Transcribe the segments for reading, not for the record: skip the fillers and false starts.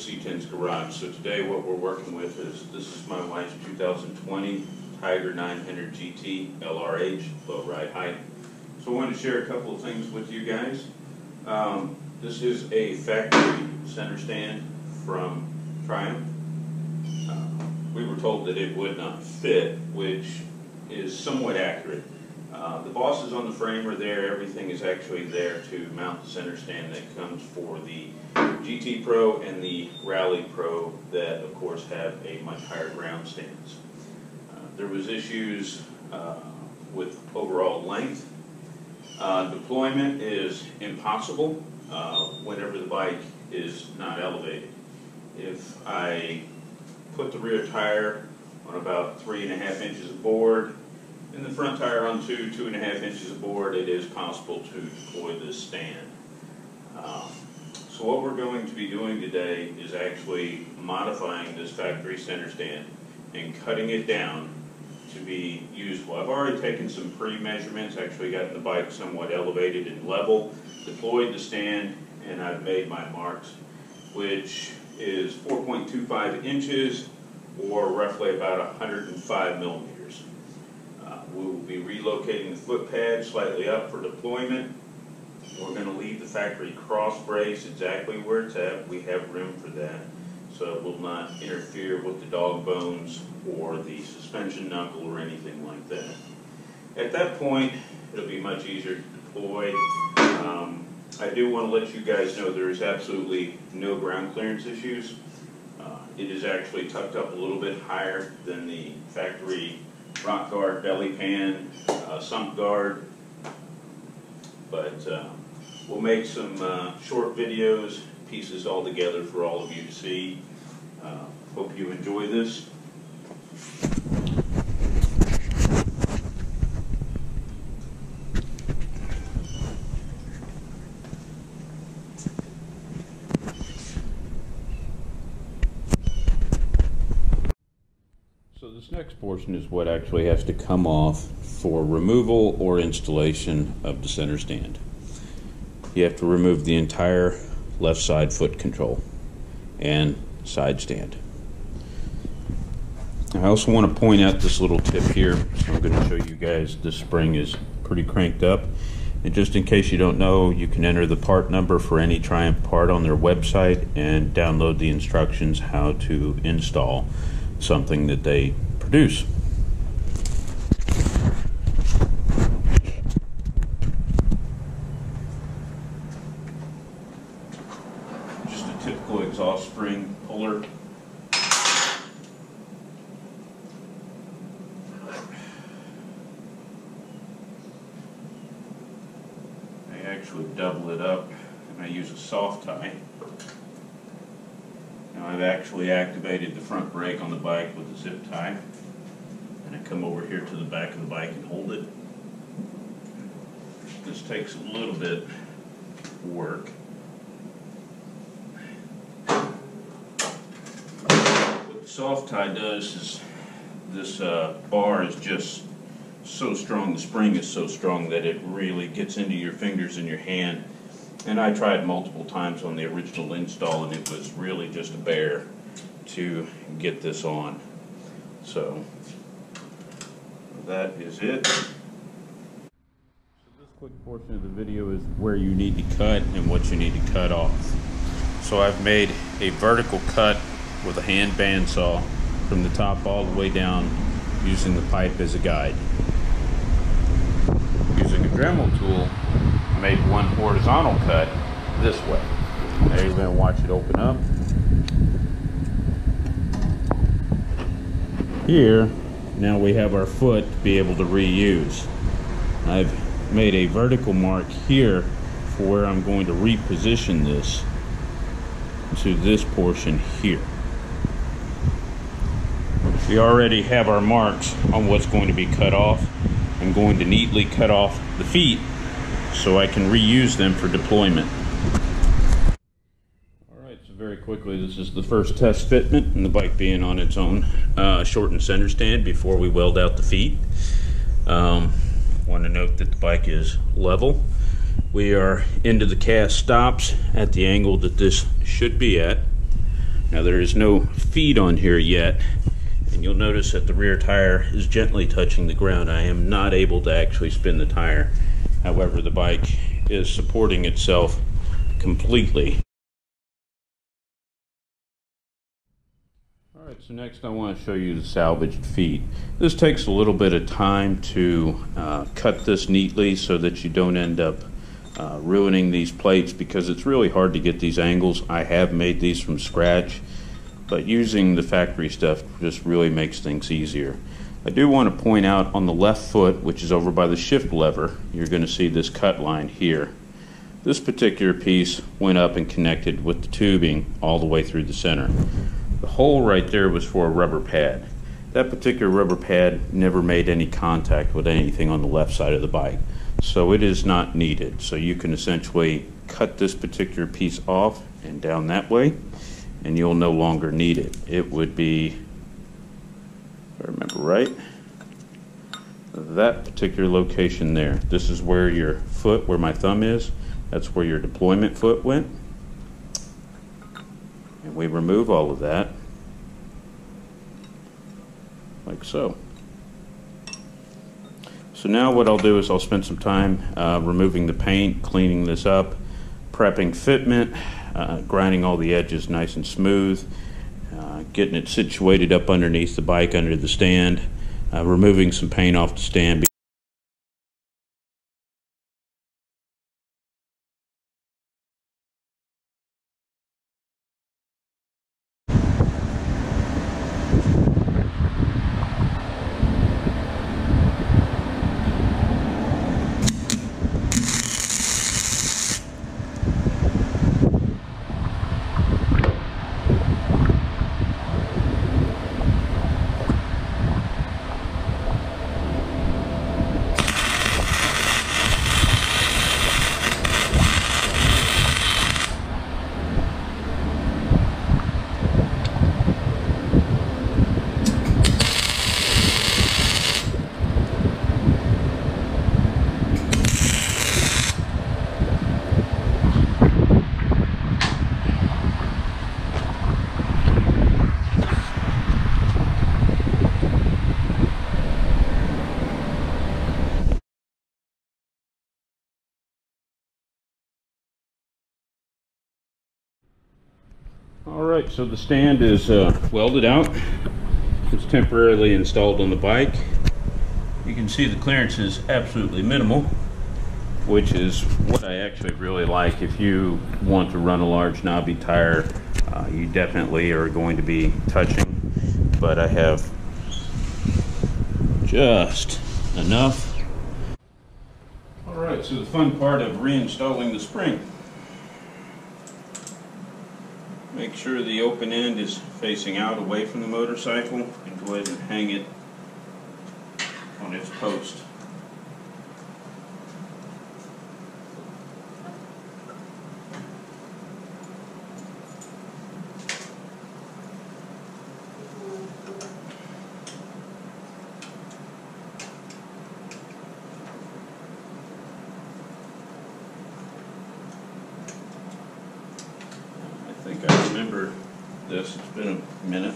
C10's garage. So today what we're working with is, this is my wife's 2020 Tiger 900 GT LRH, low ride height. So I wanted to share a couple of things with you guys. This is a factory center stand from Triumph. We were told that it would not fit, which is somewhat accurate. The bosses on the frame are there. Everything is actually there to mount the center stand that comes for the GT Pro and the Rally Pro that, of course, have a much higher ground stance. There was issues with overall length. Deployment is impossible whenever the bike is not elevated. If I put the rear tire on about 3.5 inches of board, and the front tire on 2.5 inches of board, it is possible to deploy this stand. So what we're going to be doing today is actually modifying this factory center stand and cutting it down to be usable. I've already taken some pre-measurements, actually gotten the bike somewhat elevated and level, deployed the stand, and I've made my marks, which is 4.25 inches or roughly about 105 millimeters. We will be relocating the foot pad slightly up for deployment. We're going to leave the factory cross brace exactly where it's at. We have room for that, so it will not interfere with the dog bones or the suspension knuckle or anything like that. At that point, it'll be much easier to deploy. I do want to let you guys know there is absolutely no ground clearance issues. It is actually tucked up a little bit higher than the factory rock guard, belly pan, sump guard, but we'll make some short videos, pieces all together for all of you to see. Hope you enjoy this. So this next portion is what actually has to come off for removal or installation of the center stand. You have to remove the entire left side foot control and side stand. I also want to point out this little tip here. So I'm going to show you guys this spring is pretty cranked up. And just in case you don't know, you can enter the part number for any Triumph part on their website and download the instructions how to install something that they produce. Just a typical exhaust spring puller. I actually double it up and I use a soft tie. Now I've actually activated the front brake on the bike with a zip tie, and I come over here to the back of the bike and hold it. This takes a little bit of work. What the soft tie does is this bar is just so strong, the spring is so strong that it really gets into your fingers and your hand. And I tried multiple times on the original install, and it was really just a bear to get this on. So that is it. So this quick portion of the video is where you need to cut and what you need to cut off. So I've made a vertical cut with a hand bandsaw from the top all the way down, using the pipe as a guide. Using a Dremel tool, made one horizontal cut this way. Now you're going to watch it open up. Here, now we have our foot to be able to reuse. I've made a vertical mark here for where I'm going to reposition this to this portion here. We already have our marks on what's going to be cut off. I'm going to neatly cut off the feet so I can reuse them for deployment. Alright, so very quickly, this is the first test fitment, and the bike being on its own shortened center stand before we weld out the feet. Want to note that the bike is level. We are into the cast stops at the angle that this should be at. Now there is no feed on here yet, and you'll notice that the rear tire is gently touching the ground. I am not able to actually spin the tire. However, the bike is supporting itself completely. Alright, so next I want to show you the salvaged feet. This takes a little bit of time to cut this neatly so that you don't end up ruining these plates, because it's really hard to get these angles. I have made these from scratch, but using the factory stuff just really makes things easier. I do want to point out on the left foot, which is over by the shift lever, you're going to see this cut line here. This particular piece went up and connected with the tubing all the way through the center. The hole right there was for a rubber pad. That particular rubber pad never made any contact with anything on the left side of the bike, so it is not needed. So you can essentially cut this particular piece off and down that way, and you'll no longer need it. It would be, if I remember right, that particular location there. This is where your foot, where my thumb is, that's where your deployment foot went. And we remove all of that, like so. So now what I'll do is I'll spend some time removing the paint, cleaning this up, prepping fitment, grinding all the edges nice and smooth, getting it situated up underneath the bike under the stand, removing some paint off the stand. Alright, so the stand is welded out. It's temporarily installed on the bike. You can see the clearance is absolutely minimal, which is what I actually really like. If you want to run a large knobby tire, you definitely are going to be touching, but I have just enough. Alright, so the fun part of reinstalling the spring. Make sure the open end is facing out away from the motorcycle, and go ahead and hang it on its post. I think I remember this. It's been a minute.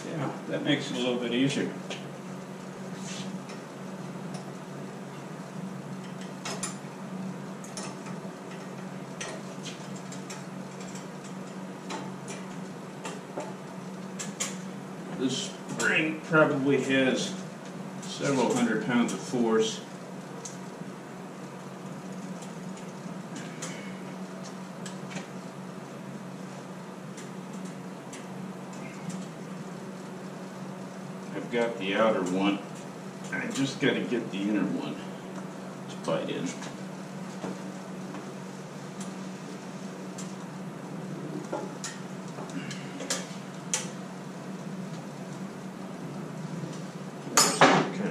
Yeah, that makes it a little bit easier. This spring probably has several hundred pounds of force. I've got the outer one. I just got to get the inner one to bite in.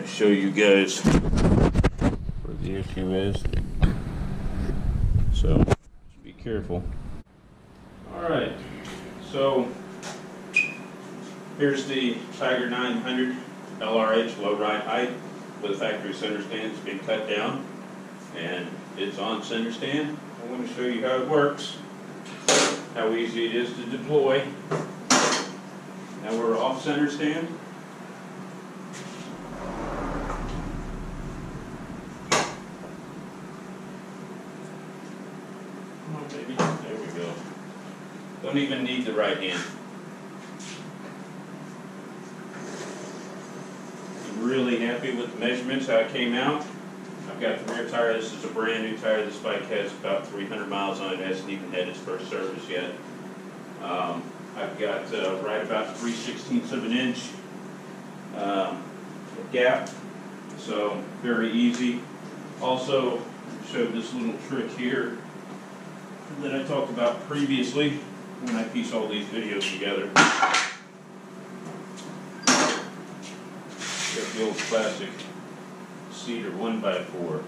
Show you guys where the issue is. So just be careful. Alright, so here's the Tiger 900 LRH low ride height with a factory center stand. It's been cut down and it's on center stand. I want to show you how it works, how easy it is to deploy. Now we're off center stand. Come on, baby. There we go. Don't even need the right hand. I'm really happy with the measurements, how it came out. I've got the rear tire. This is a brand new tire. This bike has about 300 miles on it. It hasn't even had its first service yet. I've got right about 3/16 of an inch gap, so very easy. Also showed this little trick here that I talked about previously when I piece all these videos together. Got the old classic cedar 1x4.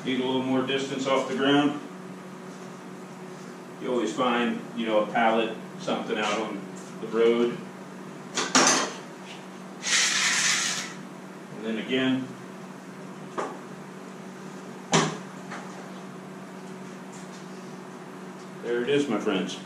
Need a little more distance off the ground. You always find, you know, a pallet, something out on the road. And then again, there it is, my friends.